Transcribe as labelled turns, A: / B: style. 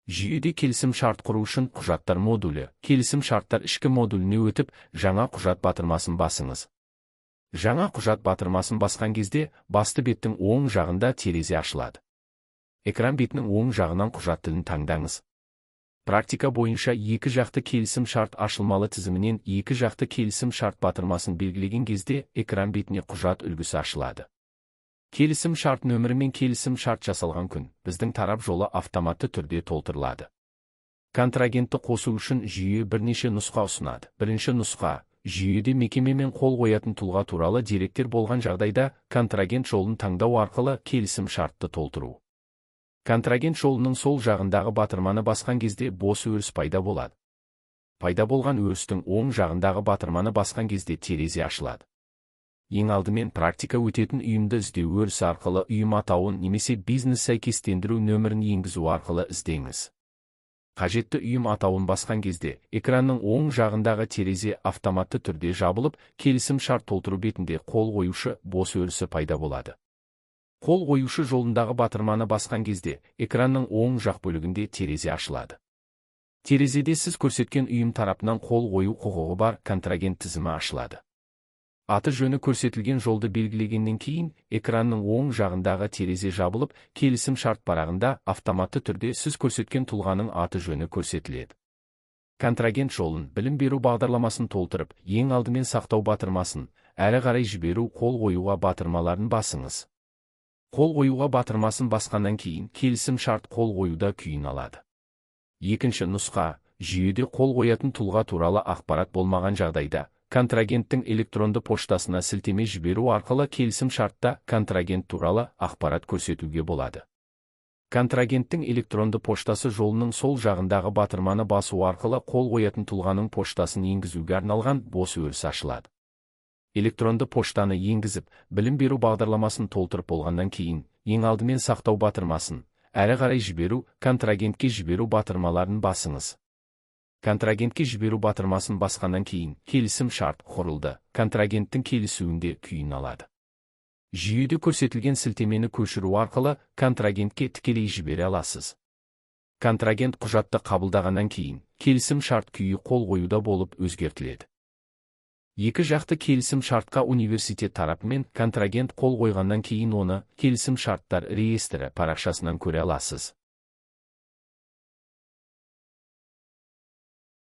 A: Жүйеде келісім шарт құру үшін құжаттар модулі, келісім шарттар ішкі модуліне өтіп, жаңа құжат батырмасын басыңыз. Жаңа құжат батырмасын басқан кезде, басты беттің оң жағында терезе ашылады. Экран бетінің оң жағынан құжат тілін таңдаңыз. Практика бойынша екі жақты келісім шарт ашылмалы тізімінен екі жақты келісім шарт батырмасын белгілеген кезде, экран бетіне құжат үлгісі ашылады. Келісім шарт нөмірі мен келісім шарт жасалған күн, біздің тарап жолы автоматты түрде толтырылады. Контрагентті қосу үшін жүйе бірнеше нұсқа ұсынады. Бірінші нұсқа, жүйеде мекемемен қол қоятын тұлға туралы деректер болған жағдайда, контрагент жолын таңдау арқылы келісім шартты толтыру. Контрагент жолының сол жағындағы батырманы басқан кезде бос өріс пайда болады. Пайда болған өрістің оң жағындағы батырманы басқан кезде терезе ашылады. Ең алдымен практика өтетін ұйымды іздеу өрісі арқылы ұйым атауын немесе бизнес сәйкестендіру нөмірін енгізу арқылы іздеңіз. Қажетті ұйым атауын басқан кезде, экранның оң жағындағы терезе автоматты түрде жабылып, келісім шарт толтыру бетінде қол қоюшы бос өрісі пайда болады. Қол қоюшы жолындағы батырманы басқан кезде, экранның оң жақ бөлігінде терезе ашылады. Терезеде сіз көрсеткен ұйым тарапынан қол қою құқығы бар контрагент тізімі ашылады. Аты жөні көрсетілген жолды белгілегеннен кейін, экранның оң жағындағы терезе жабылып, келісім шарт парағында автоматты түрде сіз көрсеткен тұлғаның аты жөні көрсетіледі. Контрагент жолын, білім беру бағдарламасын толтырып, ең алдымен сақтау батырмасын, әрі қарай жіберу қол қоюға батырмаларын басыңыз. Қол қоюға батырмасын басқаннан кейін, келісім шарт қол қоюда күйін алады. Екінші нұсқа, жүйеде қол қоятын тұлға туралы ақпарат болмаған жағдайда, контрагенттің электронды поштасына сілтеме жіберу арқылы келісім шартта контрагент туралы ақпарат көрсетуге болады. Контрагенттің электронды поштасы жолының сол жағындағы батырманы басу арқылы қол қоятын тұлғаның поштасын енгізуге арналған бос өріс ашылады. Электронды поштаны енгізіп, білім беру бағдарламасын толтырып болғаннан кейін, ең алдымен сақтау батырмасын, әрі қарай жіберу, контрагентке жіберу батырмаларын басыңыз. Контрагентке жіберу батырмасын басқаннан кейін, келісім шарт құрылды, контрагенттің келісуінде күйін алады. Жүйеде көрсетілген сілтемені көшіру арқылы контрагентке тікелей жібере аласыз. Контрагент құжатты қабылдағаннан кейін, келісім шарт күйі қол қоюда болып өзгертіледі. Екі жақты келісім шартқа университет тарапымен контрагент қол қойғаннан кейін оны келісім шарттар реестрі парақшасынан көре аласыз.